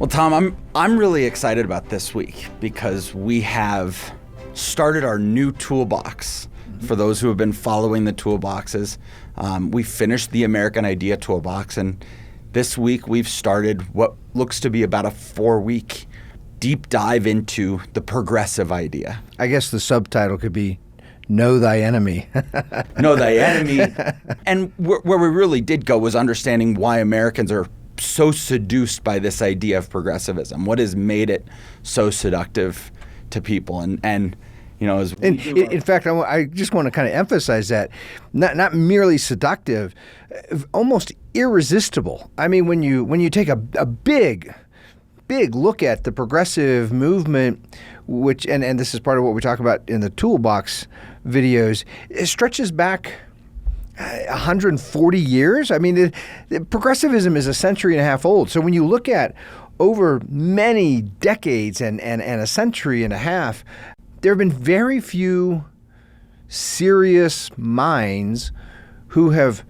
Well, Tom, I'm really excited about this week because we have started our new toolbox. For those who have been following the toolboxes, we finished the American Idea Toolbox, and this week we've started what looks to be about a 4-week deep dive into the progressive idea. I guess the subtitle could be Know Thy Enemy. Know Thy Enemy. And where we really did go was understanding why Americans are so seduced by this idea of progressivism. What has made it so seductive to people? And you know, in fact, I just want to kind of emphasize that not merely seductive, almost irresistible. I mean, when you take a big look at the progressive movement, which and this is part of what we talk about in the toolbox videos, it stretches back 140 years. I mean, progressivism is a century and a half old. So when you look at over many decades and a century and a half, there have been very few serious minds who have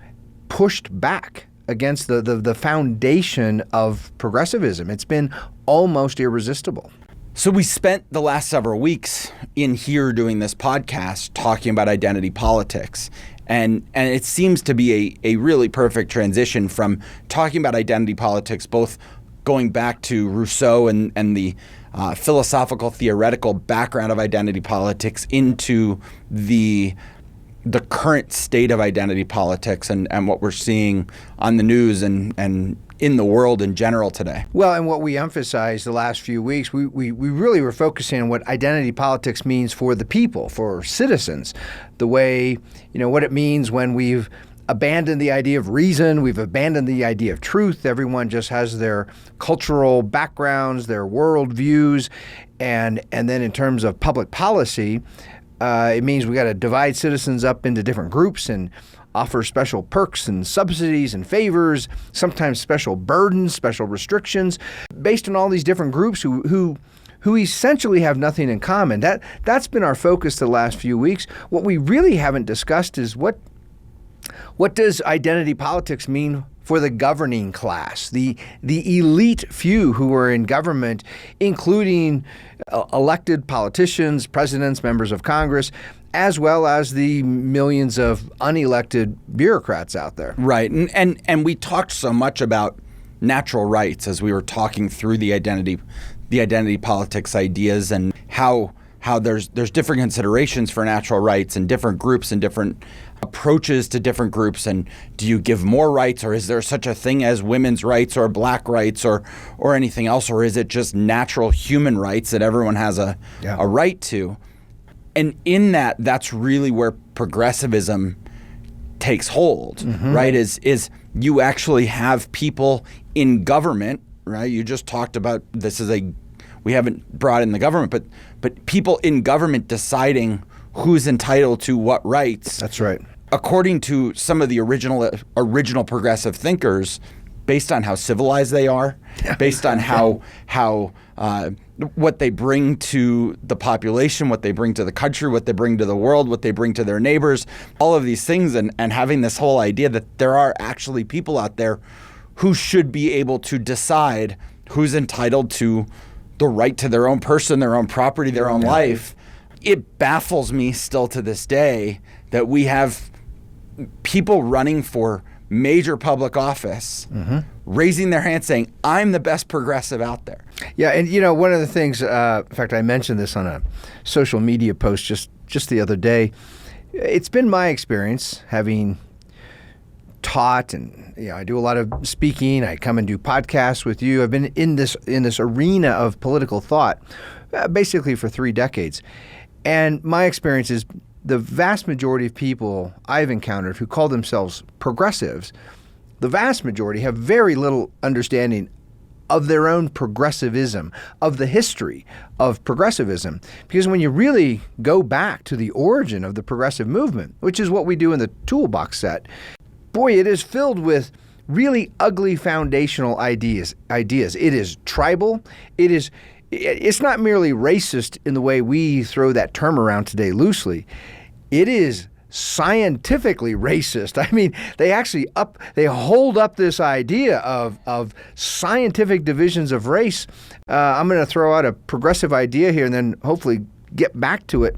pushed back against the foundation of progressivism. It's been almost irresistible. So we spent the last several weeks in here doing this podcast talking about identity politics. And it seems to be a really perfect transition from talking about identity politics, both going back to Rousseau and the philosophical theoretical background of identity politics into the current state of identity politics and what we're seeing on the news and in the world in general today. Well, and what we emphasized the last few weeks, we really were focusing on what identity politics means for the people, for citizens, the way, what it means when we've abandoned the idea of reason, we've abandoned the idea of truth. Everyone just has their cultural backgrounds, their world views, and then in terms of public policy, it means we got to divide citizens up into different groups and offer special perks and subsidies and favors, sometimes special burdens, special restrictions, based on all these different groups who essentially have nothing in common. That's been our focus the last few weeks. What we really haven't discussed is what does identity politics mean for the governing class, the elite few who are in government, including elected politicians, presidents, members of Congress, as well as the millions of unelected bureaucrats out there. Right. And we talked so much about natural rights as we were talking through the identity politics ideas and how there's different considerations for natural rights and different groups and different approaches to different groups. And do you give more rights, or is there such a thing as women's rights or black rights or anything else? Or is it just natural human rights that everyone has a right to? And in that's really where progressivism takes hold, right? Is you actually have people in government, right? You just talked about we haven't brought in the government, but people in government deciding who's entitled to what rights. That's right. According to some of the original progressive thinkers, based on how civilized they are, based on how what they bring to the population, what they bring to the country, what they bring to the world, what they bring to their neighbors, all of these things, and having this whole idea that there are actually people out there who should be able to decide who's entitled to the right to their own person, their own property, their own life. It baffles me still to this day that we have people running for major public office raising their hand saying, I'm the best progressive out there. Yeah, and one of the things, in fact, I mentioned this on a social media post just the other day. It's been my experience having taught, and I do a lot of speaking. I come and do podcasts with you. I've been in this arena of political thought basically for 3 decades. And my experience is the vast majority of people I've encountered who call themselves progressives, the vast majority have very little understanding of their own progressivism, of the history of progressivism. Because when you really go back to the origin of the progressive movement, which is what we do in the toolbox set, boy, it is filled with really ugly foundational ideas. It is tribal. It's not merely racist in the way we throw that term around today loosely. It is scientifically racist. I mean, they hold up this idea of scientific divisions of race. I'm going to throw out a progressive idea here and then hopefully get back to it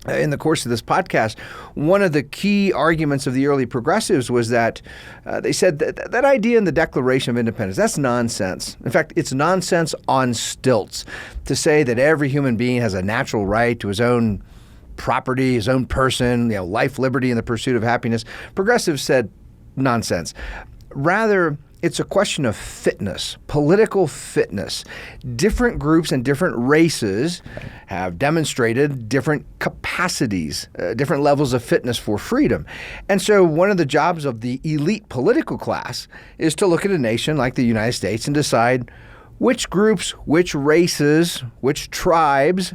in the course of this podcast. One of the key arguments of the early progressives was that they said that idea in the Declaration of Independence, that's nonsense. In fact, it's nonsense on stilts to say that every human being has a natural right to his own property, his own person, life, liberty, and the pursuit of happiness. Progressives said nonsense. Rather, it's a question of fitness, political fitness. Different groups and different races have demonstrated different capacities, different levels of fitness for freedom. And so one of the jobs of the elite political class is to look at a nation like the United States and decide which groups, which races, which tribes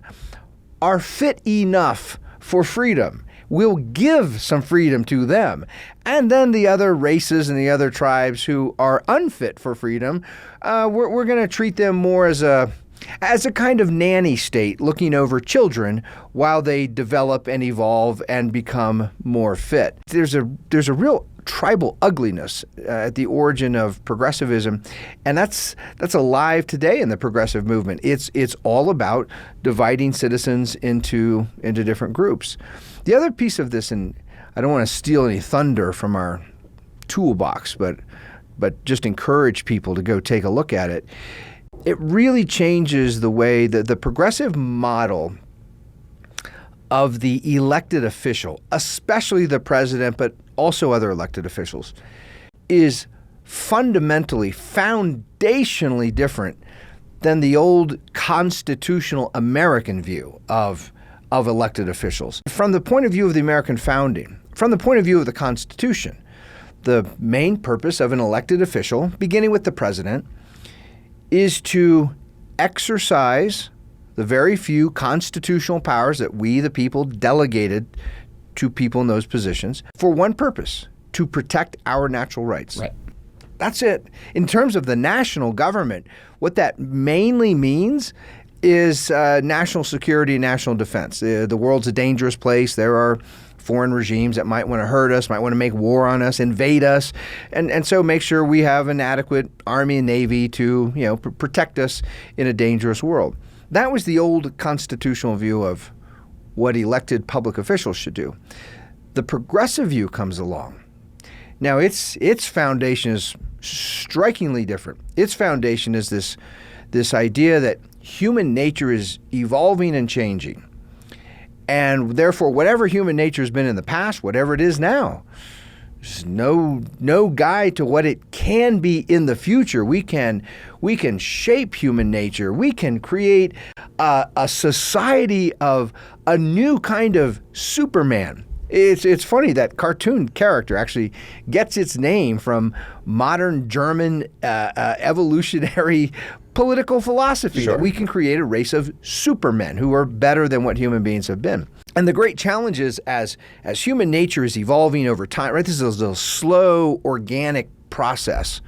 are fit enough for freedom. We'll give some freedom to them. And then the other races and the other tribes who are unfit for freedom, we're going to treat them more as a kind of nanny state looking over children while they develop and evolve and become more fit. There's a real tribal ugliness at the origin of progressivism, and that's alive today in the progressive movement. It's all about dividing citizens into different groups. The other piece of this, and I don't want to steal any thunder from our toolbox, but just encourage people to go take a look at it. It really changes the way that the progressive model of the elected official, especially the president, but also other elected officials, is fundamentally, foundationally different than the old constitutional American view of elected officials. From the point of view of the American founding, from the point of view of the Constitution, the main purpose of an elected official, beginning with the president, is to exercise the very few constitutional powers that we, the people, delegated to people in those positions for one purpose: to protect our natural rights. Right. That's it. In terms of the national government, what that mainly means is national security and national defense. The world's a dangerous place. There are foreign regimes that might want to hurt us, might want to make war on us, invade us, and so make sure we have an adequate army and navy to protect us in a dangerous world. That was the old constitutional view of what elected public officials should do. The progressive view comes along. Now, its foundation is strikingly different. Its foundation is this idea that human nature is evolving and changing. And therefore, whatever human nature has been in the past, whatever it is now, there's no guide to what it can be in the future. We can shape human nature. We can create a society of a new kind of Superman. It's funny that cartoon character actually gets its name from modern German evolutionary political philosophy. Sure. That we can create a race of supermen who are better than what human beings have been. And the great challenge is as human nature is evolving over time, right? This is a slow, organic process.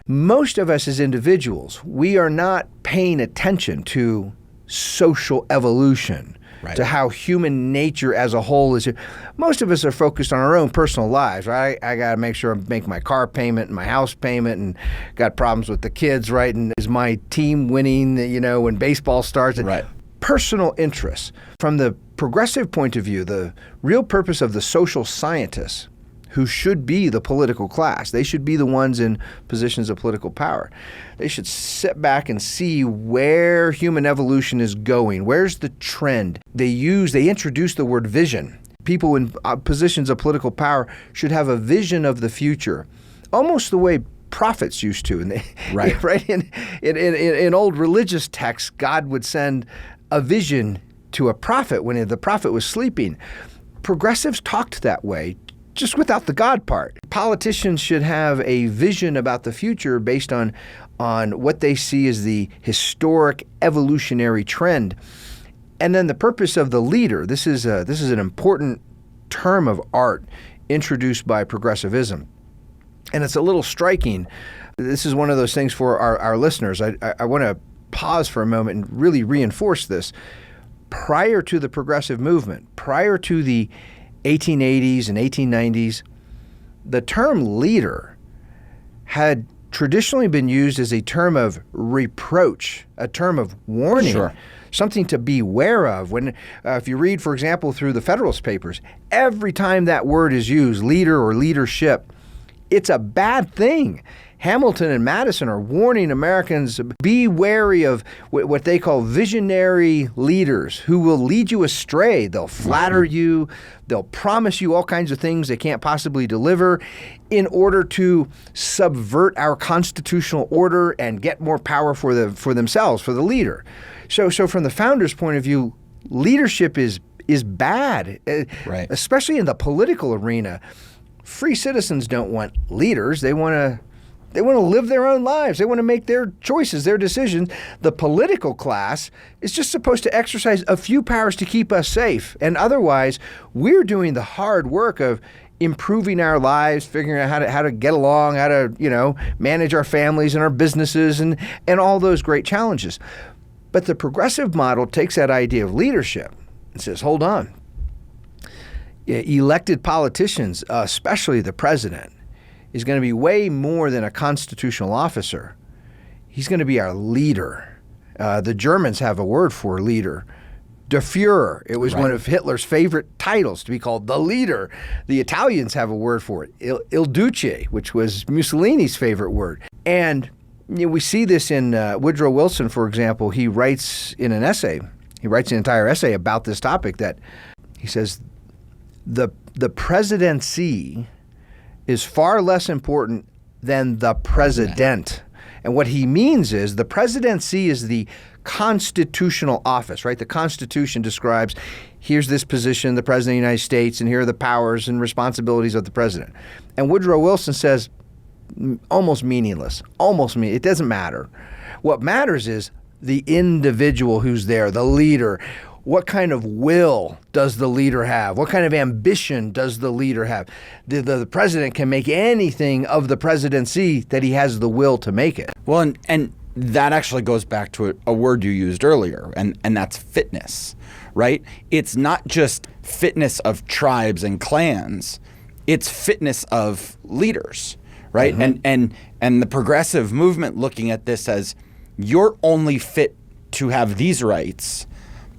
Most of us as individuals, we are not paying attention to social evolution, right, to how human nature as a whole is. Most of us are focused on our own personal lives, right? I got to make sure I make my car payment and my house payment, and got problems with the kids, right? And is my team winning, when baseball starts? And right. Personal interests. From the progressive point of view, the real purpose of the social scientists, who should be the political class, they should be the ones in positions of political power. They should sit back and see where human evolution is going. Where's the trend? They introduce the word vision. People in positions of political power should have a vision of the future, almost the way prophets used to. And right. Right? In old religious texts, God would send a vision to a prophet when the prophet was sleeping. Progressives talked that way, just without the God part. Politicians should have a vision about the future based on what they see as the historic evolutionary trend. And then the purpose of the leader, this is an important term of art introduced by progressivism. And it's a little striking. This is one of those things for our listeners. I want to pause for a moment and really reinforce this. Prior to the progressive movement, prior to the 1880s and 1890s, the term leader had traditionally been used as a term of reproach, a term of warning, Sure. something to beware of. When, if you read, for example, through the Federalist Papers, every time that word is used, leader or leadership, it's a bad thing. Hamilton and Madison are warning Americans, be wary of what they call visionary leaders who will lead you astray. They'll flatter you. They'll promise you all kinds of things they can't possibly deliver in order to subvert our constitutional order and get more power for themselves, for the leader. So from the founders' point of view, leadership is bad, Right. especially in the political arena. Free citizens don't want leaders. They want to live their own lives. They want to make their choices, their decisions. The political class is just supposed to exercise a few powers to keep us safe. And otherwise, we're doing the hard work of improving our lives, figuring out how to get along, how to, manage our families and our businesses and all those great challenges. But the progressive model takes that idea of leadership and says, hold on. Elected politicians, especially the president, is going to be way more than a constitutional officer. He's going to be our leader. The Germans have a word for leader, Der Führer. It was one of Hitler's favorite titles, to be called the leader. The Italians have a word for it, Il Duce, which was Mussolini's favorite word. And we see this in Woodrow Wilson, for example. He writes in an essay, he writes an entire essay about this topic, that he says, the presidency is far less important than the president. And what he means is the presidency is the constitutional office, right? The Constitution describes, here's this position, the President of the United States, and here are the powers and responsibilities of the president. And Woodrow Wilson says, almost meaningless, it doesn't matter. What matters is the individual who's there, the leader. What kind of will does the leader have? What kind of ambition does the leader have? The president can make anything of the presidency that he has the will to make it. Well, and that actually goes back to a word you used earlier, and that's fitness, right? It's not just fitness of tribes and clans, it's fitness of leaders, right? Mm-hmm. And the progressive movement looking at this as, you're only fit to have these rights,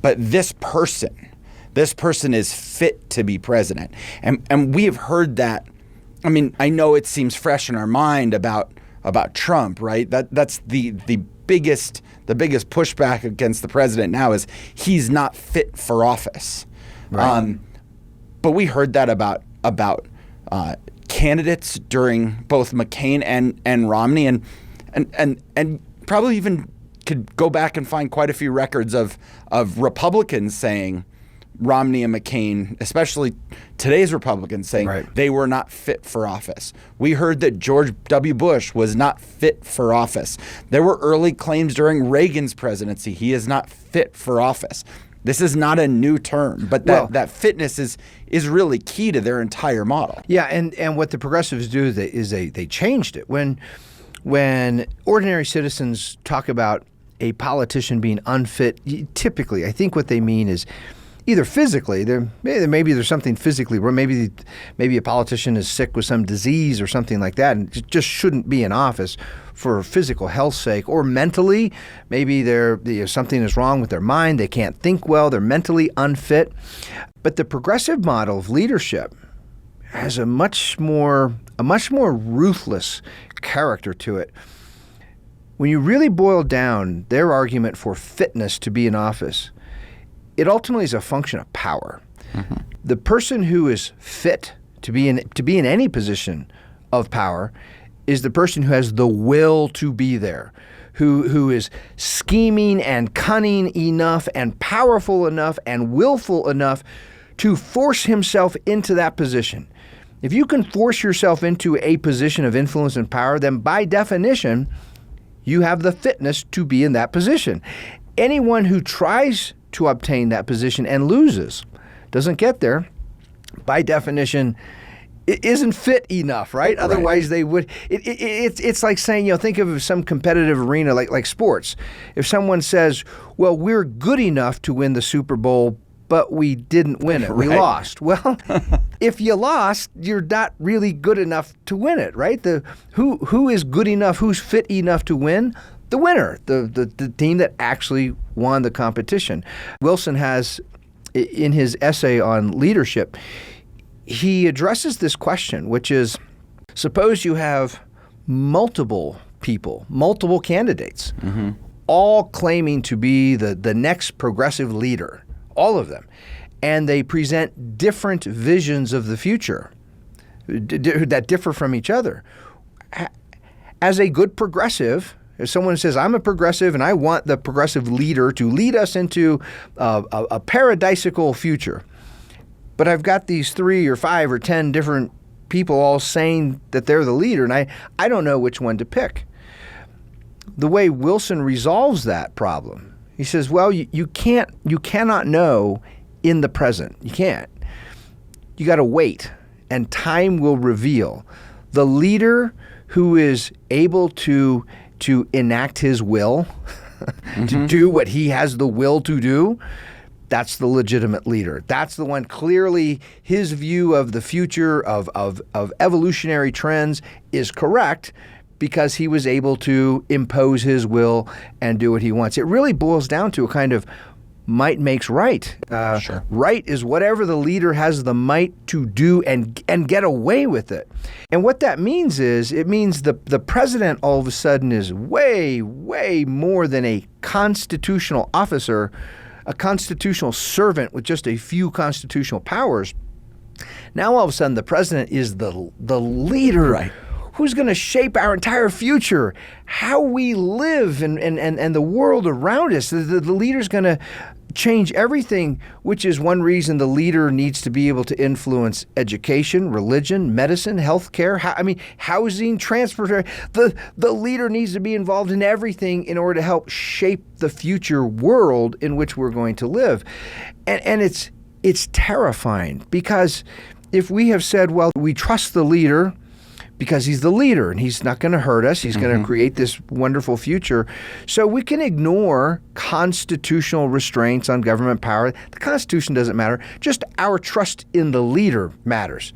but this person is fit to be president. And we have heard that. I mean, I know it seems fresh in our mind about Trump, right? That's the biggest pushback against the president now is he's not fit for office. Right. But we heard that about candidates during both McCain and Romney, and probably even could go back and find quite a few records of Republicans saying, Romney and McCain, especially today's Republicans, saying they were not fit for office. We heard that George W. Bush was not fit for office. There were early claims during Reagan's presidency, he is not fit for office. This is not a new term, but that fitness is really key to their entire model. Yeah, and what the progressives do is they changed it. When ordinary citizens talk about a politician being unfit, typically, I think what they mean is either physically, maybe there's something physically wrong. Maybe a politician is sick with some disease or something like that and just shouldn't be in office for physical health's sake. Or mentally, maybe something is wrong with their mind. They can't think well. They're mentally unfit. But the progressive model of leadership has a much more ruthless character to it. When you really boil down their argument for fitness to be in office, it ultimately is a function of power. Mm-hmm. The person who is fit to be in any position of power is the person who has the will to be there, who is scheming and cunning enough and powerful enough and willful enough to force himself into that position. If you can force yourself into a position of influence and power, then by definition, you have the fitness to be in that position. Anyone who tries to obtain that position and loses, doesn't get there, by definition, it isn't fit enough, right? Otherwise, they would. It's like saying, think of some competitive arena like sports. If someone says, well, we're good enough to win the Super Bowl, but we didn't win it. We Right. lost. Well, if you lost, you're not really good enough to win it, right? Who is good enough, who's fit enough to win? The winner, the team that actually won the competition. Wilson has, in his essay on leadership, he addresses this question, which is, suppose you have multiple people, multiple candidates, all claiming to be the next progressive leader, all of them, and they present different visions of the future that differ from each other. As a good progressive, if someone says, I'm a progressive and I want the progressive leader to lead us into a paradisical future, but I've got these 3 or 5 or 10 different people all saying that they're the leader, and I don't know which one to pick. The way Wilson resolves that problem, he says, well, you cannot know in the present. You can't. You got to wait, and time will reveal. The leader who is able to enact his will, to do what he has the will to do, that's the legitimate leader. That's the one clearly his view of the future of evolutionary trends is correct because he was able to impose his will and do what he wants. It really boils down to a kind of might makes right. Sure. Right is whatever the leader has the might to do and get away with it. And what that means is, it means the president all of a sudden is way, way more than a constitutional officer, a constitutional servant with just a few constitutional powers. Now all of a sudden the president is the leader. Right. Who's going to shape our entire future, how we live and the world around us. The leader's going to change everything, which is one reason the leader needs to be able to influence education, religion, medicine, healthcare, housing, transportation. The leader needs to be involved in everything in order to help shape the future world in which we're going to live. And it's terrifying, because if we have said, well, we trust the leader because he's the leader and he's not going to hurt us, he's going to create this wonderful future, so we can ignore constitutional restraints on government power. The Constitution doesn't matter, just our trust in the leader matters.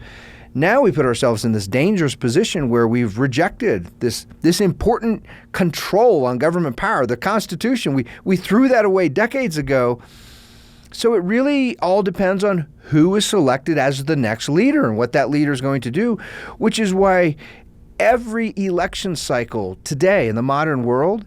Now we put ourselves in this dangerous position where we've rejected this important control on government power, the Constitution. We threw that away decades ago. So it really all depends on who is selected as the next leader and what that leader is going to do, which is why every election cycle today in the modern world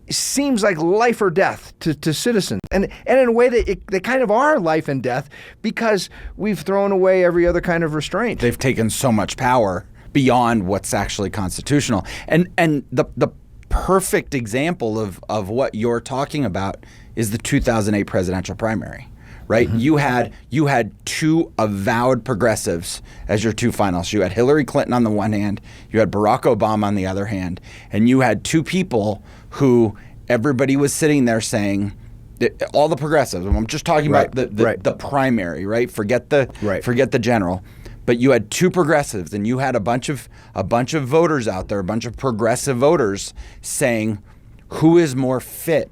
seems like life or death to citizens. And in a way they kind of are life and death, because we've thrown away every other kind of restraint. They've taken so much power beyond what's actually constitutional. And the perfect example of what you're talking about is the 2008 presidential primary. Right? You had two avowed progressives as your two finalists. You had Hillary Clinton on the one hand, you had Barack Obama on the other hand, and you had two people who everybody was sitting there saying, all the progressives, I'm just talking about the primary, right? Forget the general. But you had two progressives, and you had a bunch of voters out there, a bunch of progressive voters saying, who is more fit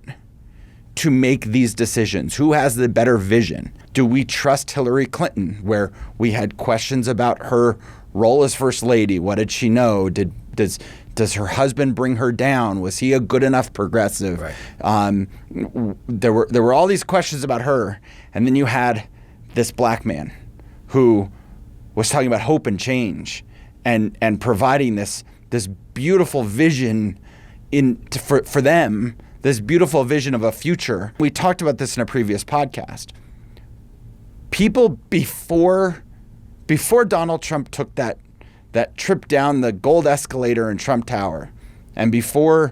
to make these decisions? Who has the better vision? Do we trust Hillary Clinton, where we had questions about her role as First Lady? What did she know? Does her husband bring her down? Was he a good enough progressive? Right. There were all these questions about her, and then you had this black man who was talking about hope and change, and providing this beautiful vision for them. This beautiful vision of a future. We talked about this in a previous podcast. People before Donald Trump took that trip down the gold escalator in Trump Tower, and before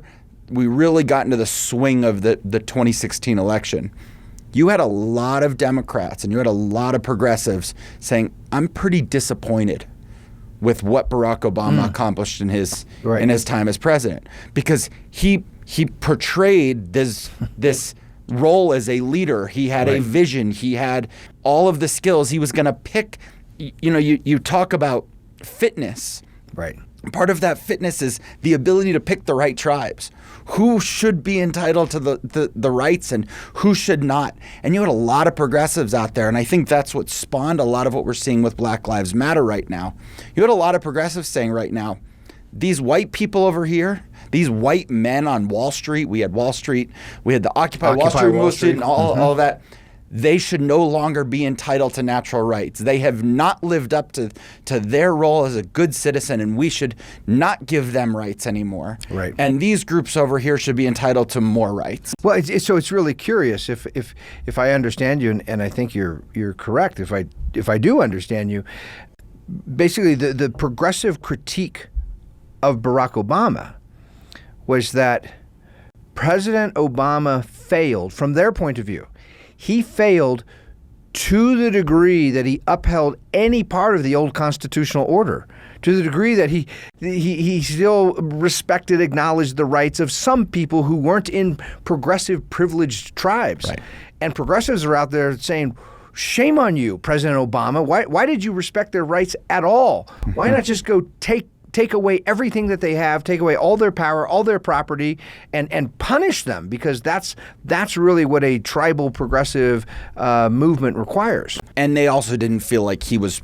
we really got into the swing of the 2016 election, you had a lot of Democrats and you had a lot of progressives saying, I'm pretty disappointed with what Barack Obama accomplished in his time as president, because he portrayed this role as a leader. He had a vision. He had all of the skills. He was going to pick. You talk about fitness. Right. Part of that fitness is the ability to pick the right tribes. Who should be entitled to the rights and who should not? And you had a lot of progressives out there, and I think that's what spawned a lot of what we're seeing with Black Lives Matter right now. You had a lot of progressives saying right now, these white people over here, these white men on Wall Street, we had Wall Street, we had the Occupy Wall Street and all that, they should no longer be entitled to natural rights. They have not lived up to their role as a good citizen, and we should not give them rights anymore. Right. And these groups over here should be entitled to more rights. Well, so it's really curious if I understand you, and I think you're correct. If I do understand you, basically the progressive critique of Barack Obama was that President Obama failed from their point of view. He failed to the degree that he upheld any part of the old constitutional order, to the degree that he still respected, acknowledged the rights of some people who weren't in progressive privileged tribes. Right. And progressives are out there saying, shame on you, President Obama. Why did you respect their rights at all? Why not just go take away everything that they have, take away all their power, all their property, and punish them? Because that's really what a tribal progressive movement requires. And they also didn't feel like he was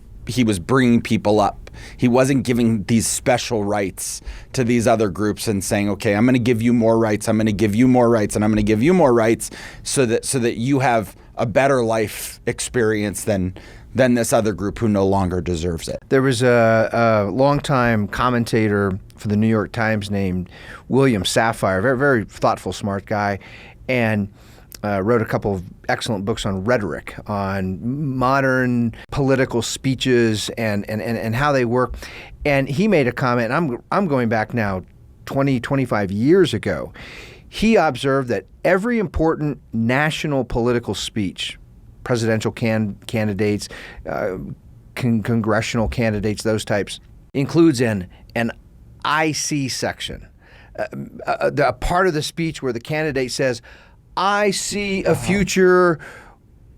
bringing people up. He wasn't giving these special rights to these other groups and saying, okay, I'm going to give you more rights, I'm going to give you more rights, and I'm going to give you more rights so that you have a better life experience than this other group who no longer deserves it. There was a longtime commentator for the New York Times named William Safire, very, very thoughtful, smart guy, and wrote a couple of excellent books on rhetoric, on modern political speeches and how they work. And he made a comment, and I'm going back now 20, 25 years ago. He observed that every important national political speech, presidential candidates, congressional candidates, those types, includes an I see section, a part of the speech where the candidate says, I see a future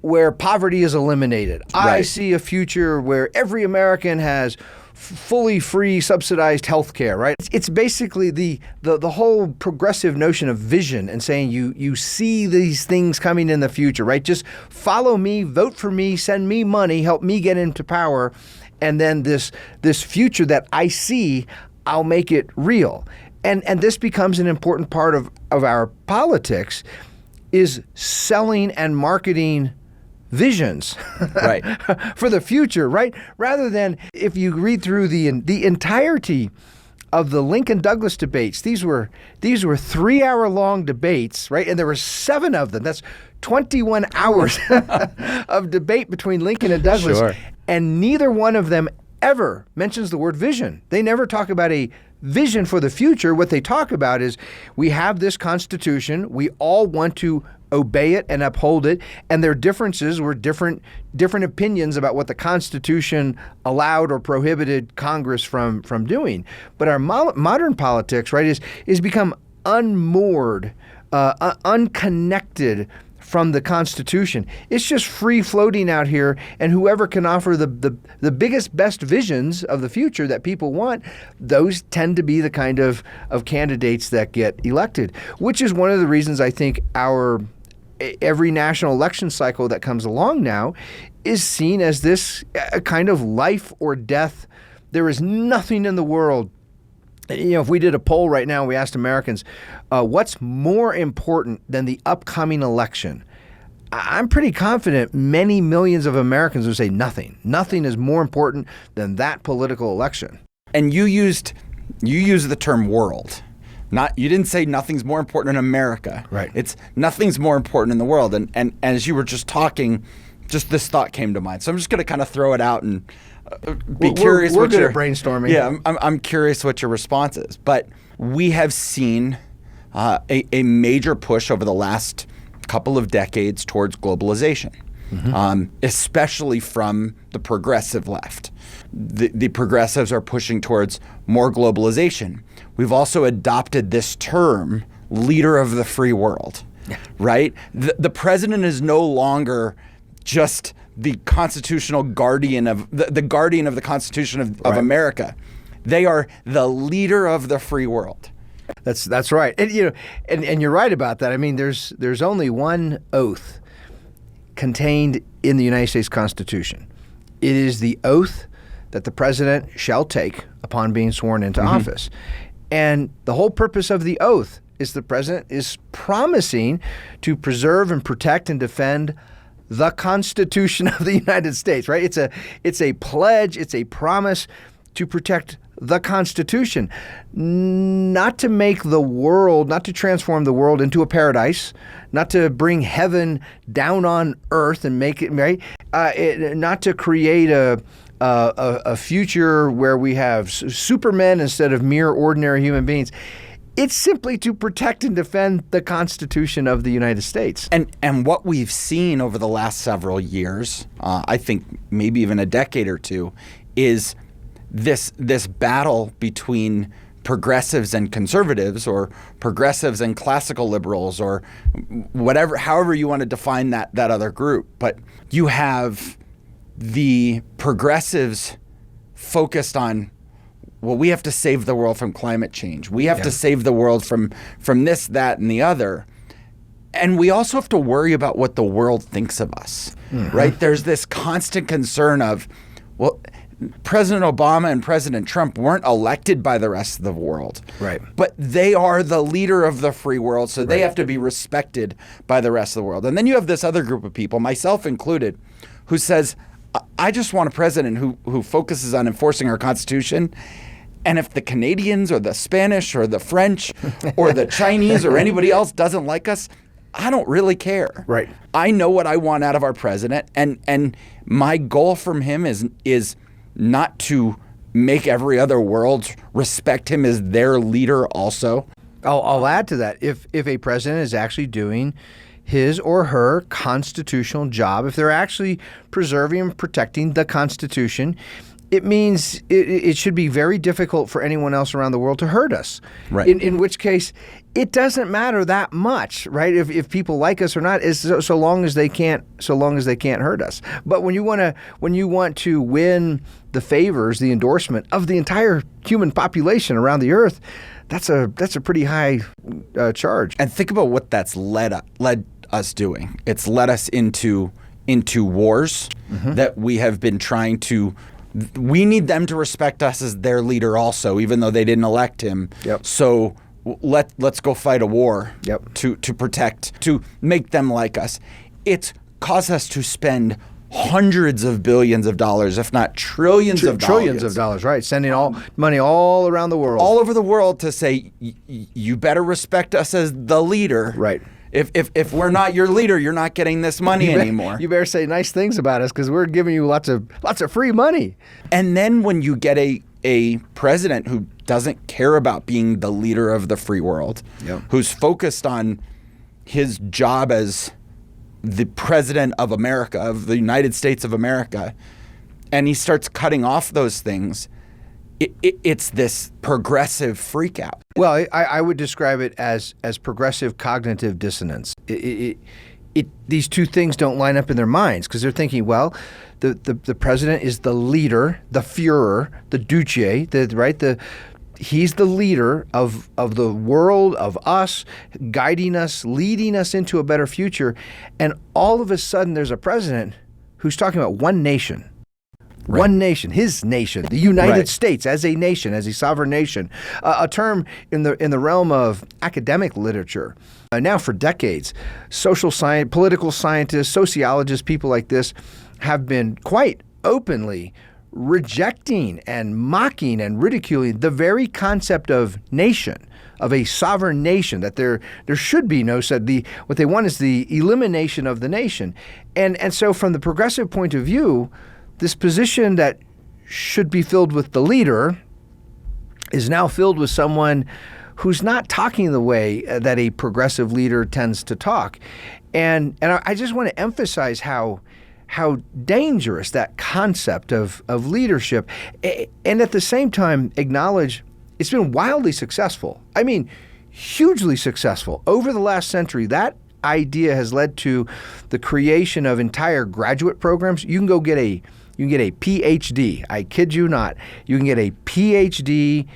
where poverty is eliminated. Right. I see a future where every American has fully free subsidized health care, right? It's basically the whole progressive notion of vision and saying you see these things coming in the future, right? Just follow me, vote for me, send me money, help me get into power, and then this future that I see, I'll make it real. And this becomes an important part of our politics, is selling and marketing visions right. for the future, right? Rather than, if you read through the entirety of the Lincoln-Douglas debates, these were 3-hour-long debates, right? And there were 7 of them. That's 21 hours of debate between Lincoln and Douglas. Sure. And neither one of them ever mentions the word vision. They never talk about a vision for the future. What they talk about is, we have this Constitution, we all want to obey it and uphold it, and their differences were different opinions about what the Constitution allowed or prohibited Congress from doing. But our modern politics, right, is become unmoored, unconnected from the Constitution. It's just free floating out here, and whoever can offer the biggest, best visions of the future that people want, those tend to be the kind of candidates that get elected, which is one of the reasons I think every national election cycle that comes along now is seen as this kind of life or death. There is nothing in the world. If we did a poll right now, we asked Americans, what's more important than the upcoming election? I'm pretty confident many millions of Americans would say nothing. Nothing is more important than that political election. And you used the term world. You didn't say nothing's more important in America. Right. It's nothing's more important in the world. And as you were just talking, just this thought came to mind. So I'm just going to kind of throw it out and be curious. We're good at brainstorming. Yeah, I'm curious what your response is. But we have seen a major push over the last couple of decades towards globalization, especially from the progressive left. The progressives are pushing towards more globalization. We've also adopted this term, leader of the free world, right? The president is no longer just the constitutional guardian of the guardian of the Constitution of America. They are the leader of the free world. That's right. And and you're right about that. I mean, there's only one oath contained in the United States Constitution. It is the oath that the president shall take upon being sworn into office. And the whole purpose of the oath is the president is promising to preserve and protect and defend the Constitution of the United States, right? It's a pledge, it's a promise to protect the Constitution, not to make the world, not to transform the world into a paradise, not to bring heaven down on earth and make it, right? Not to create a future where we have supermen instead of mere ordinary human beings. It's simply to protect and defend the Constitution of the United States. And what we've seen over the last several years, I think maybe even a decade or two, is this battle between progressives and conservatives, or progressives and classical liberals, or whatever, however you want to define that other group. But you have the progressives focused on, well, we have to save the world from climate change. We have to save the world from this, that, and the other. And we also have to worry about what the world thinks of us, right? There's this constant concern of, well, President Obama and President Trump weren't elected by the rest of the world. Right. But they are the leader of the free world, so they have to be respected by the rest of the world. And then you have this other group of people, myself included, who says, I just want a president who focuses on enforcing our Constitution. And if the Canadians or the Spanish or the French or the Chinese or anybody else doesn't like us, I don't really care. Right. I know what I want out of our president, and my goal from him is not to make every other world respect him as their leader also. I'll add to that. If a president is actually doing his or her constitutional job, if they're actually preserving and protecting the Constitution, it means it should be very difficult for anyone else around the world to hurt us. Right. In which case, it doesn't matter that much, right? If people like us or not, so long as they can't hurt us. But when you want to win the favors, the endorsement of the entire human population around the earth, that's a pretty high charge. And think about what that's led us doing. It's led us into wars that we have been trying to. We need them to respect us as their leader also, even though they didn't elect him. Yep. So let's go fight a war to protect, to make them like us. It's caused us to spend hundreds of billions of dollars, if not trillions of dollars, right? Sending money all around the world. All over the world to say, you better respect us as the leader. Right. If we're not your leader, you're not getting this money anymore. You better say nice things about us because we're giving you lots of free money. And then when you get a president who doesn't care about being the leader of the free world, who's focused on his job as the president of America, of the United States of America, and he starts cutting off those things, it's this progressive freak out. Well, I would describe it as progressive cognitive dissonance. These two things don't line up in their minds because they're thinking, well, the president is the leader, the Führer, the Duce, he's the leader of the world, of us, guiding us, leading us into a better future. And all of a sudden there's a president who's talking about one nation. Right. One nation, his nation, the United States as a nation, as a sovereign nation, a term in the realm of academic literature. Now for decades, social science, political scientists, sociologists, people like this have been quite openly rejecting and mocking and ridiculing the very concept of nation, of a sovereign nation, that there should be no said. What they want is the elimination of the nation. And so from the progressive point of view, this position that should be filled with the leader is now filled with someone who's not talking the way that a progressive leader tends to talk. And I just want to emphasize how dangerous that concept of leadership, and at the same time acknowledge it's been wildly successful. I mean, hugely successful. Over the last century, that idea has led to the creation of entire graduate programs. You can get a PhD. I kid you not. You can get a PhD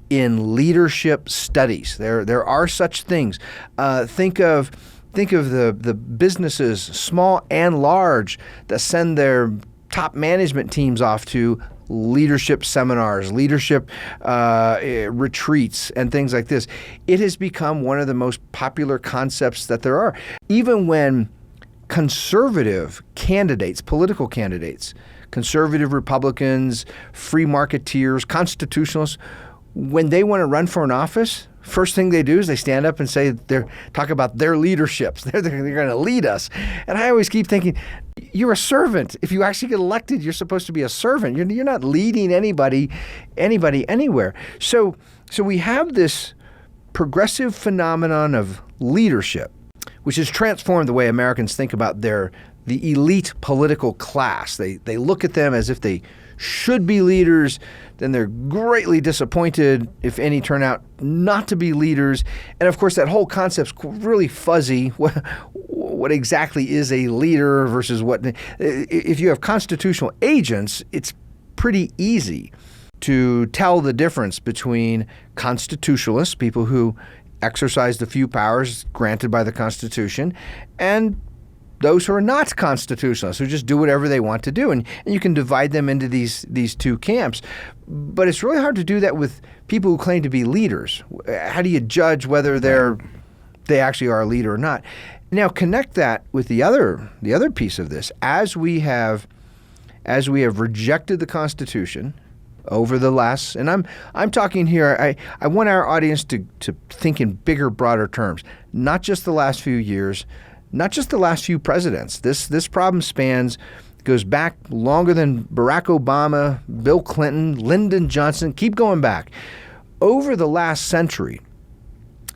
in leadership studies. There are such things. Think of the businesses, small and large, that send their top management teams off to leadership seminars, leadership retreats, and things like this. It has become one of the most popular concepts that there are. Even when conservative candidates, political candidates, conservative Republicans, free marketeers, constitutionalists, when they want to run for an office, first thing they do is they stand up and talk about their leaderships. They're going to lead us. And I always keep thinking, you're a servant. If you actually get elected, you're supposed to be a servant. You're not leading anybody anywhere. So we have this progressive phenomenon of leadership, which has transformed the way Americans think about the elite political class. They look at them as if they should be leaders, then they're greatly disappointed if any turn out not to be leaders. And of course, that whole concept's really fuzzy. What exactly is a leader versus what? If you have constitutional agents, it's pretty easy to tell the difference between constitutionalists, people who exercise the few powers granted by the Constitution, and those who are not constitutionalists, who just do whatever they want to do. And you can divide them into these two camps. But it's really hard to do that with people who claim to be leaders. How do you judge whether they actually are a leader or not? Now connect that with the other piece of this. As we have rejected the Constitution over the last, and I'm talking here, I want our audience to think in bigger, broader terms, not just the last few years, not just the last few presidents. This problem goes back longer than Barack Obama, Bill Clinton, Lyndon Johnson. Keep going back. Over the last century,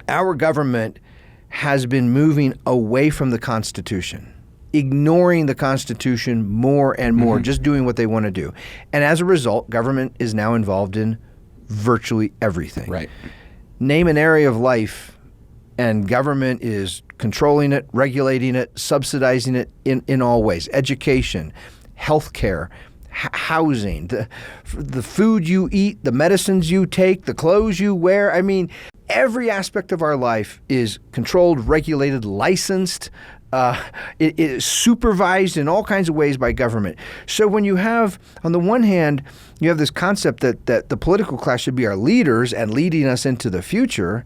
our government has been moving away from the Constitution, ignoring the Constitution more and more, just doing what they want to do. And as a result, government is now involved in virtually everything. Right. Name an area of life, and government is controlling it, regulating it, subsidizing it in all ways. Education, healthcare, housing, the food you eat, the medicines you take, the clothes you wear. I mean, every aspect of our life is controlled, regulated, licensed. It is supervised in all kinds of ways by government. So when you have, on the one hand, you have this concept that the political class should be our leaders and leading us into the future,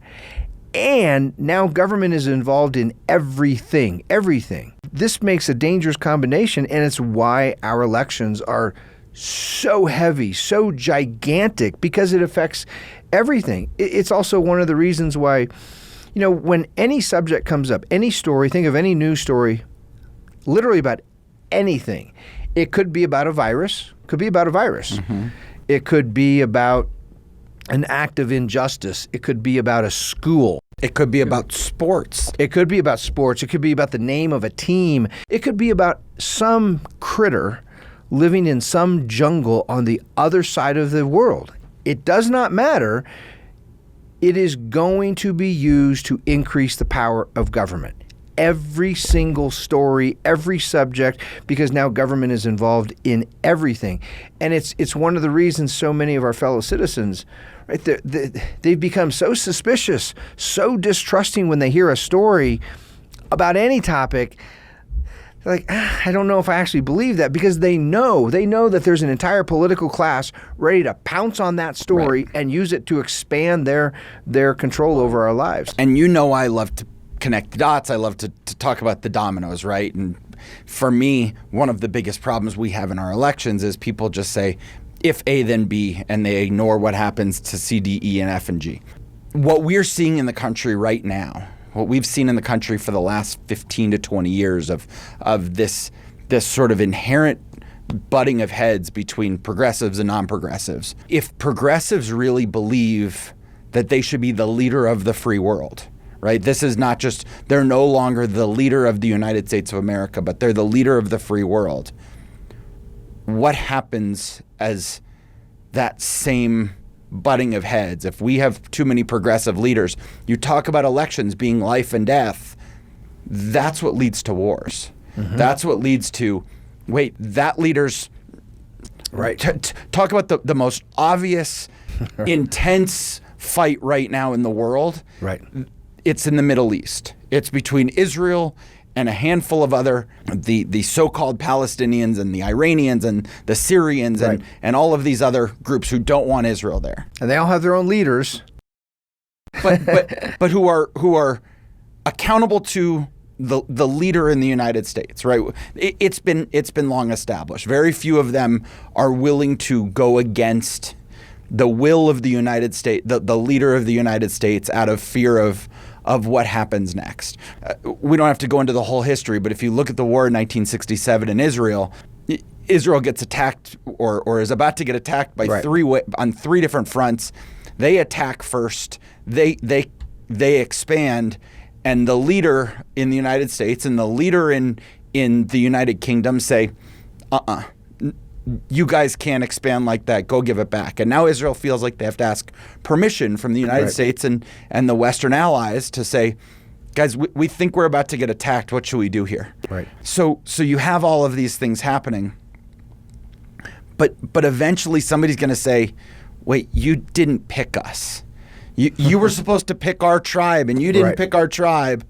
and now government is involved in everything. This makes a dangerous combination, and it's why our elections are so heavy, so gigantic, because it affects everything. It's also one of the reasons why, when any subject comes up, any story, think of any news story, literally about anything. It could be about a virus. Mm-hmm. It could be about an act of injustice. It could be about a school. It could be about sports. It could be about sports. It could be about the name of a team. It could be about some critter living in some jungle on the other side of the world. It does not matter. It is going to be used to increase the power of government. Every single story, every subject, because now government is involved in everything. And it's one of the reasons so many of our fellow citizens, right, they've become so suspicious, so distrusting when they hear a story about any topic. They're like, I don't know if I actually believe that, because they know that there's an entire political class ready to pounce on that story, right, and use it to expand their control over our lives. And I love to connect the dots. I love to talk about the dominoes, right? And for me, one of the biggest problems we have in our elections is people just say, if A, then B, and they ignore what happens to C, D, E, and F, and G. What we're seeing in the country right now, what we've seen in the country for the last 15 to 20 years of this sort of inherent butting of heads between progressives and non-progressives. If progressives really believe that they should be the leader of the free world, right? This is not just, they're no longer the leader of the United States of America, but they're the leader of the free world. What happens as that same butting of heads? If we have too many progressive leaders, you talk about elections being life and death. that's what leads to wars. That's what leads to, wait, that leader's Right. Talk about the most obvious, intense fight right now in the world. Right. It's in the Middle East. It's between Israel and a handful of other, the so-called Palestinians and the Iranians and the Syrians and all of these other groups who don't want Israel there. And they all have their own leaders. But who are accountable to the leader in the United States, right? It's been long established. Very few of them are willing to go against the will of the United States, the leader of the United States, out of fear of what happens next. We don't have to go into the whole history, but if you look at the war in 1967 in Israel, Israel gets attacked or is about to get attacked by on three different fronts. They attack first. They expand. And the leader in the United States and the leader in the United Kingdom say, you guys can't expand like that. Go give it back. And now Israel feels like they have to ask permission from the United States and the Western allies to say, guys, we think we're about to get attacked. What should we do here? Right. So you have all of these things happening. But eventually somebody's going to say, wait, you didn't pick us. You were supposed to pick our tribe, and you didn't pick our tribe.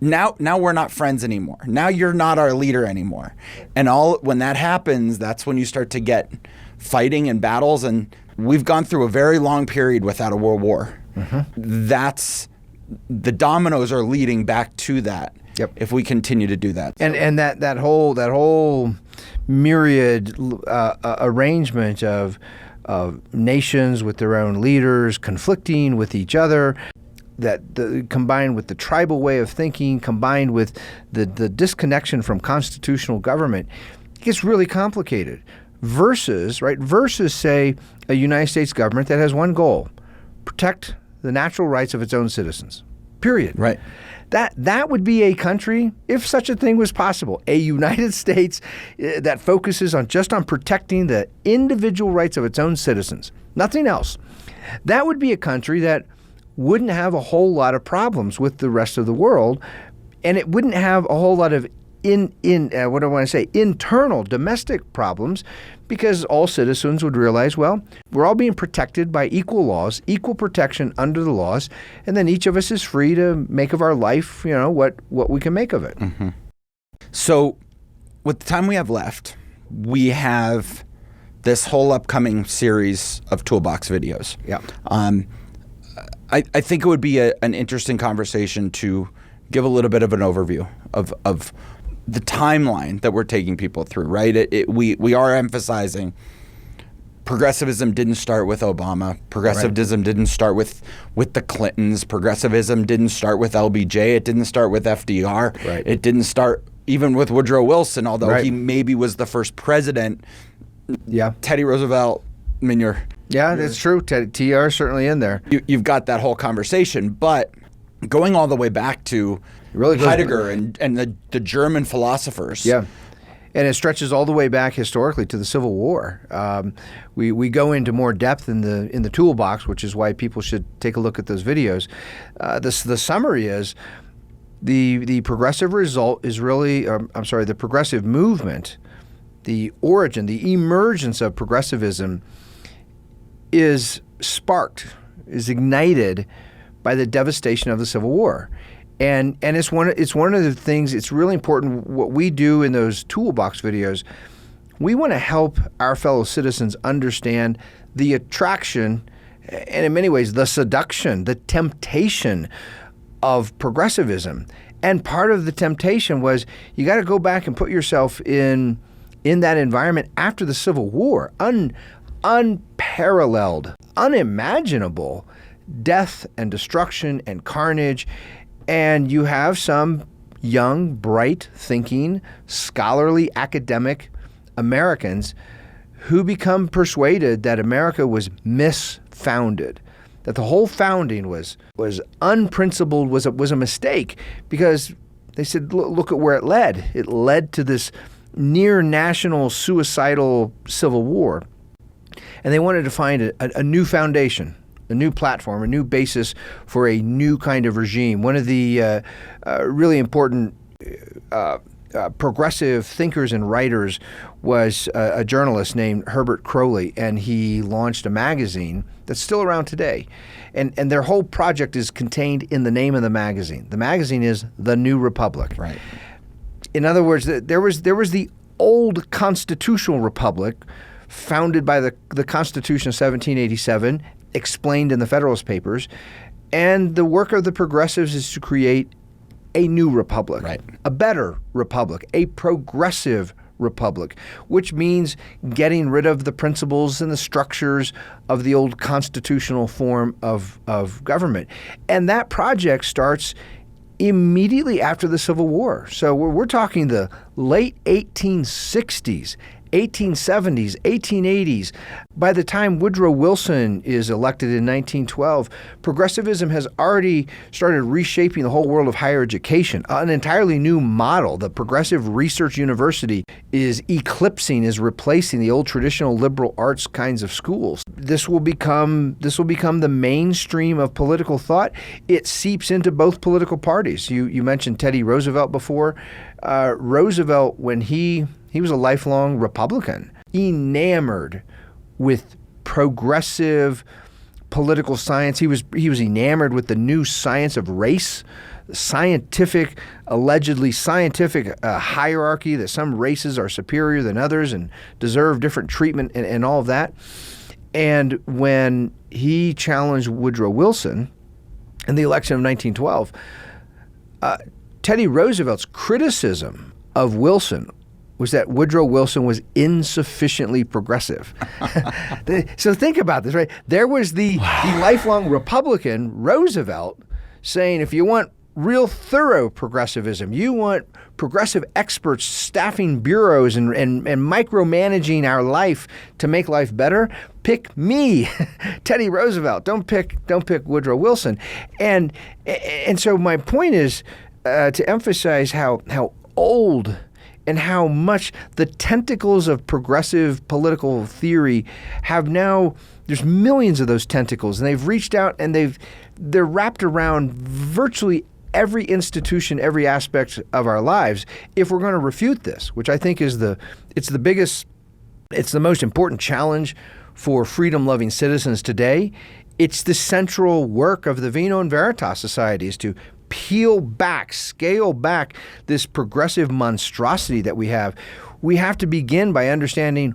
Now we're not friends anymore. Now you're not our leader anymore. And when that happens, that's when you start to get fighting and battles. And we've gone through a very long period without a world war. That's the dominoes are leading back to that. Yep. If we continue to do that. And that whole myriad arrangement of nations with their own leaders conflicting with each other, combined with the tribal way of thinking, combined with the disconnection from constitutional government, it gets really complicated. Versus, say, a United States government that has one goal: protect the natural rights of its own citizens. Period. Right. That would be a country, if such a thing was possible, a United States that focuses just on protecting the individual rights of its own citizens, nothing else. That would be a country that wouldn't have a whole lot of problems with the rest of the world, and it wouldn't have a whole lot of internal domestic problems, because all citizens would realize, well, we're all being protected by equal laws, equal protection under the laws, and then each of us is free to make of our life, what we can make of it. So with the time we have left, we have this whole upcoming series of Toolbox videos. Yeah. I think it would be an interesting conversation to give a little bit of an overview of the timeline that we're taking people through, right? We are emphasizing progressivism didn't start with Obama. Progressivism didn't start with the Clintons. Progressivism didn't start with LBJ. It didn't start with FDR. Right. It didn't start even with Woodrow Wilson, although he maybe was the first president. Yeah. Teddy Roosevelt, I mean, Yeah, that's true. TR is certainly in there. You've got that whole conversation, but going all the way back to Heidegger and the German philosophers. Yeah. And it stretches all the way back historically to the Civil War. We go into more depth in the toolbox, which is why people should take a look at those videos. The summary is the progressive result is really, the progressive movement, the origin, the emergence of progressivism is ignited by the devastation of the Civil War. And it's one of the things, it's really important what we do in those toolbox videos. We want to help our fellow citizens understand the attraction and in many ways the seduction, the temptation of progressivism. And part of the temptation was you got to go back and put yourself in that environment after the Civil War. Unparalleled, unimaginable death and destruction and carnage. And you have some young, bright thinking, scholarly, academic Americans who become persuaded that America was misfounded, that the whole founding was unprincipled, was a mistake, because they said, look at where it led. It led to this near national suicidal civil war. And they wanted to find a new foundation, a new platform, a new basis for a new kind of regime. One of the really important progressive thinkers and writers was a journalist named Herbert Crowley, and he launched a magazine that's still around today. And their whole project is contained in the name of the magazine. The magazine is The New Republic. Right. In other words, there was the old constitutional republic founded by the Constitution of 1787, explained in the Federalist Papers, and the work of the progressives is to create a new republic, right, a better republic, a progressive republic, which means getting rid of the principles and the structures of the old constitutional form of government. And that project starts immediately after the Civil War. So we're talking the late 1860s, 1870s, 1880s. By the time Woodrow Wilson is elected in 1912, progressivism has already started reshaping the whole world of higher education. An entirely new model, the Progressive Research University, is replacing the old traditional liberal arts kinds of schools. This will become the mainstream of political thought. It seeps into both political parties. You mentioned Teddy Roosevelt before. Roosevelt, when he was a lifelong Republican, enamored with progressive political science. He was enamored with the new science of race, allegedly scientific hierarchy that some races are superior than others and deserve different treatment and all of that. And when he challenged Woodrow Wilson in the election of 1912, Teddy Roosevelt's criticism of Wilson was that Woodrow Wilson was insufficiently progressive. So think about this, right? There was the lifelong Republican, Roosevelt, saying if you want real thorough progressivism, you want progressive experts staffing bureaus and micromanaging our life to make life better, pick me, Teddy Roosevelt. Don't pick Woodrow Wilson. And so my point is to emphasize how old and how much the tentacles of progressive political theory have now, there's millions of those tentacles, and they've reached out and they're wrapped around virtually every institution, every aspect of our lives. If we're going to refute this, which I think is the most important challenge for freedom-loving citizens today, it's the central work of the Vino Veritas Society is to scale back this progressive monstrosity that we have. We have to begin by understanding,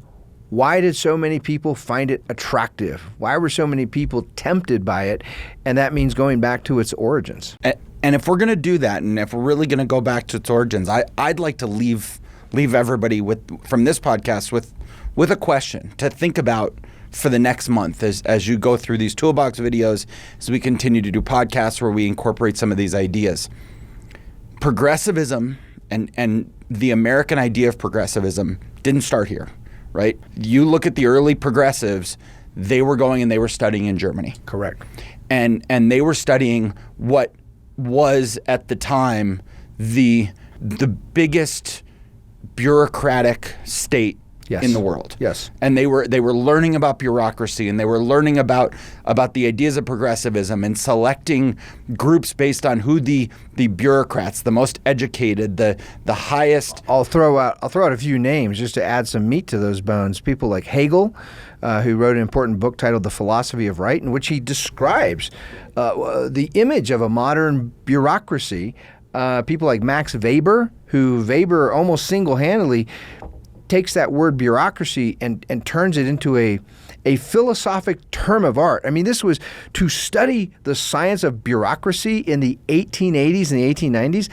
why did so many people find it attractive? Why were so many people tempted by it? And that means going back to its origins. And if we're going to do that, and if we're really going to go back to its origins, I'd like to leave everybody from this podcast with a question to think about for the next month as you go through these toolbox videos, as we continue to do podcasts where we incorporate some of these ideas. Progressivism and the American idea of progressivism didn't start here, right? You look at the early progressives, they were going and they were studying in Germany. Correct. And they were studying what was at the time the biggest bureaucratic state in the world. Yes. And they were learning about bureaucracy, and they were learning about the ideas of progressivism and selecting groups based on who the bureaucrats, the most educated, the highest. I'll throw out a few names just to add some meat to those bones. People like Hegel, who wrote an important book titled The Philosophy of Right, in which he describes the image of a modern bureaucracy. People like Max Weber, who Weber almost single-handedly takes that word bureaucracy and turns it into a philosophic term of art. I mean, this was to study the science of bureaucracy in the 1880s and the 1890s,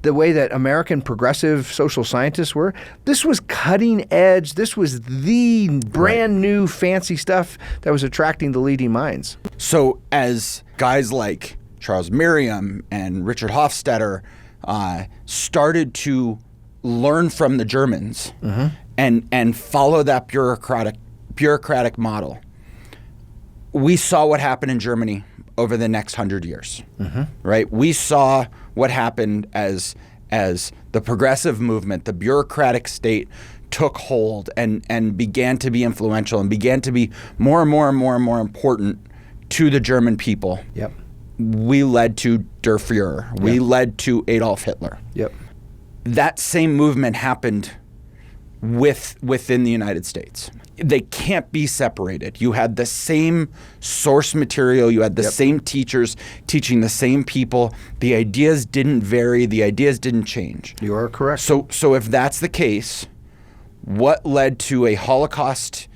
the way that American progressive social scientists were. This was cutting edge. This was the brand new fancy stuff that was attracting the leading minds. So as guys like Charles Merriam and Richard Hofstadter started to learn from the Germans and follow that bureaucratic model, we saw what happened in Germany over the next 100 years, right? We saw what happened as the progressive movement, the bureaucratic state, took hold and began to be influential and began to be more and more and more and more important to the German people. Yep. We led to Der Fuhrer. We Yep. led to Adolf Hitler. Yep. That same movement happened within the United States. They can't be separated. You had the same source material. You had the Yep. same teachers teaching the same people. The ideas didn't vary. The ideas didn't change. You are correct. So if that's the case, what led to a Holocaust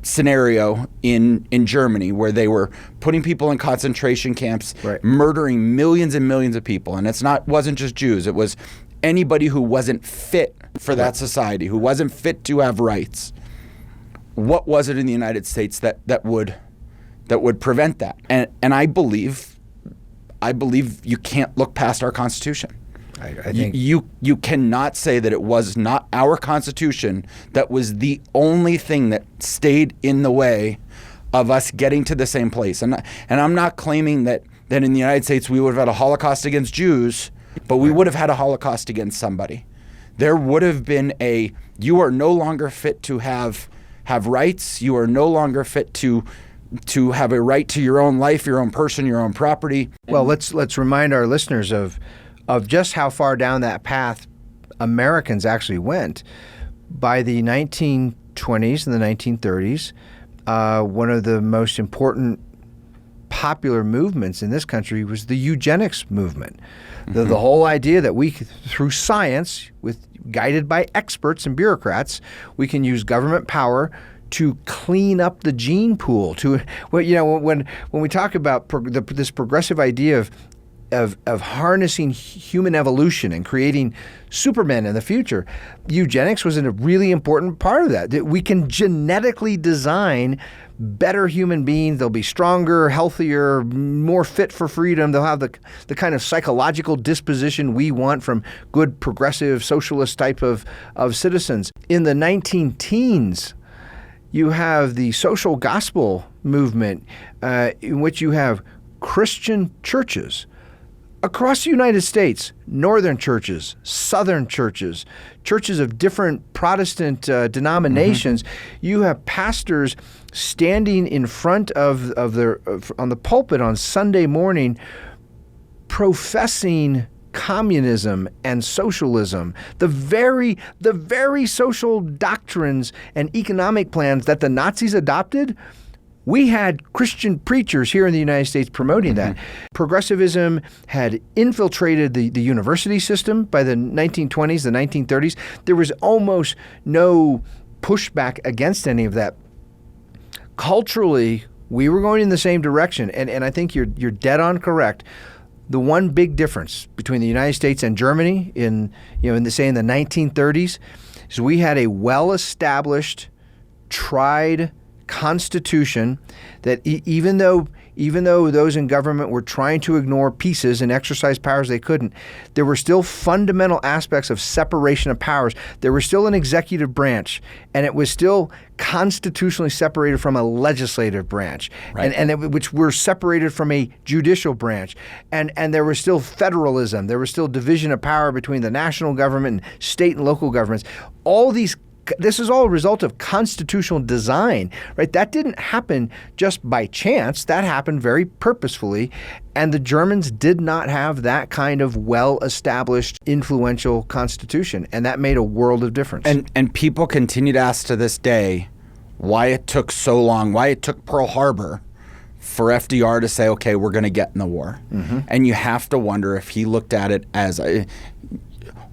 scenario in Germany where they were putting people in concentration camps, Right. murdering millions and millions of people? And wasn't just Jews. It was anybody who wasn't fit for that society, who wasn't fit to have rights. What was it in the United States that would prevent that? And I believe you can't look past our Constitution. I think You cannot say that it was not our Constitution that was the only thing that stayed in the way of us getting to the same place. And I'm not claiming that in the United States we would have had a Holocaust against Jews, but we would have had a Holocaust against somebody. There would have been you are no longer fit to have rights. You are no longer fit to have a right to your own life, your own person, your own property. Well, let's remind our listeners of just how far down that path Americans actually went. By the 1920s and the 1930s, one of the most important popular movements in this country was the eugenics movement. The whole idea that we, through science, guided by experts and bureaucrats, we can use government power to clean up the gene pool. When we talk about this progressive idea of harnessing human evolution and creating supermen in the future, eugenics was a really important part of that. That we can genetically design better human beings. They'll be stronger, healthier, more fit for freedom. They'll have the kind of psychological disposition we want from good progressive socialist type of citizens. In the 19-teens, you have the social gospel movement, in which you have Christian churches across the United States, northern churches, southern churches, churches of different Protestant denominations. You have pastors standing in front on the pulpit on Sunday morning, professing communism and socialism, the very social doctrines and economic plans that the Nazis adopted. We had Christian preachers here in the United States promoting that. Progressivism had infiltrated the university system by the 1920s, the 1930s. There was almost no pushback against any of that. Culturally, we were going in the same direction, and I think you're dead on correct. The one big difference between the United States and Germany in the 1930s is we had a well-established, tried constitution that even though those in government were trying to ignore pieces and exercise powers they couldn't, there were still fundamental aspects of separation of powers. There was still an executive branch, and it was still constitutionally separated from a legislative branch, right. which were separated from a judicial branch. And there was still federalism. There was still division of power between the national government and state and local governments. This is all a result of constitutional design, right? That didn't happen just by chance. That happened very purposefully. And the Germans did not have that kind of well-established, influential constitution. And that made a world of difference. And people continue to ask to this day why it took so long, why it took Pearl Harbor for FDR to say, okay, we're going to get in the war. And you have to wonder if he looked at it as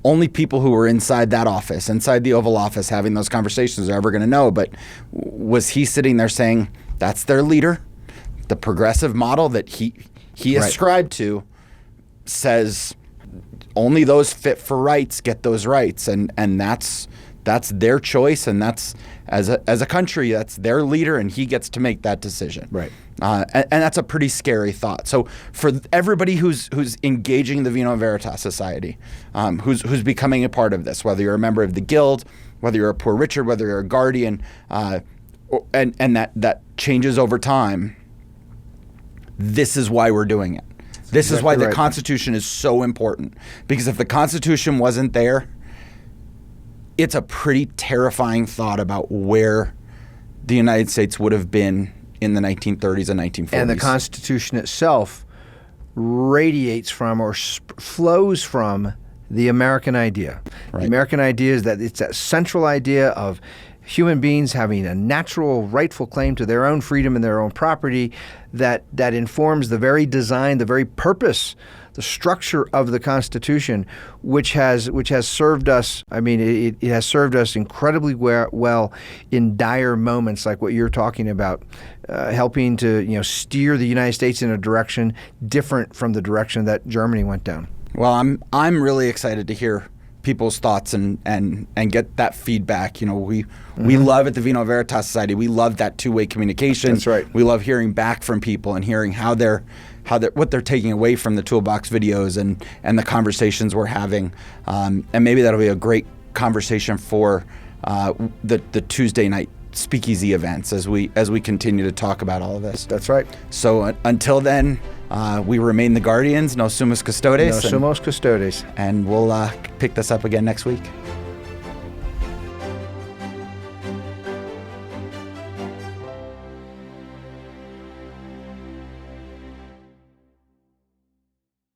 only people who were inside that office, inside the Oval Office, having those conversations are ever going to know. But was he sitting there saying, that's their leader? The progressive model that he ascribed to says only those fit for rights get those rights. And that's their choice. And that's, as a country, that's their leader, and he gets to make that decision. Right. And that's a pretty scary thought. So for everybody who's engaging the Vino Veritas Society, who's becoming a part of this, whether you're a member of the Guild, whether you're a Poor Richard, whether you're a Guardian, and that changes over time, this is why we're doing it. This is why the Constitution is so important. Because if the Constitution wasn't there, it's a pretty terrifying thought about where the United States would have been in the 1930s and 1940s. And the Constitution itself radiates from or flows from the American idea. Right. The American idea is that it's that central idea of human beings having a natural, rightful claim to their own freedom and their own property that informs the very design, the very purpose, the structure of the Constitution, which has served us. I mean, it has served us incredibly well in dire moments like what you're talking about, helping to steer the United States in a direction different from the direction that Germany went down. Well, I'm really excited to hear people's thoughts and get that feedback. We love at the Vino Veritas Society. We love that two-way communication. That's right. We love hearing back from people and hearing what they're taking away from the Toolbox videos and the conversations we're having. And maybe that'll be a great conversation for the Tuesday night speakeasy events as we continue to talk about all of this. That's right. So until then, we remain the guardians, no sumus custodes. No sumos custodes. And we'll pick this up again next week.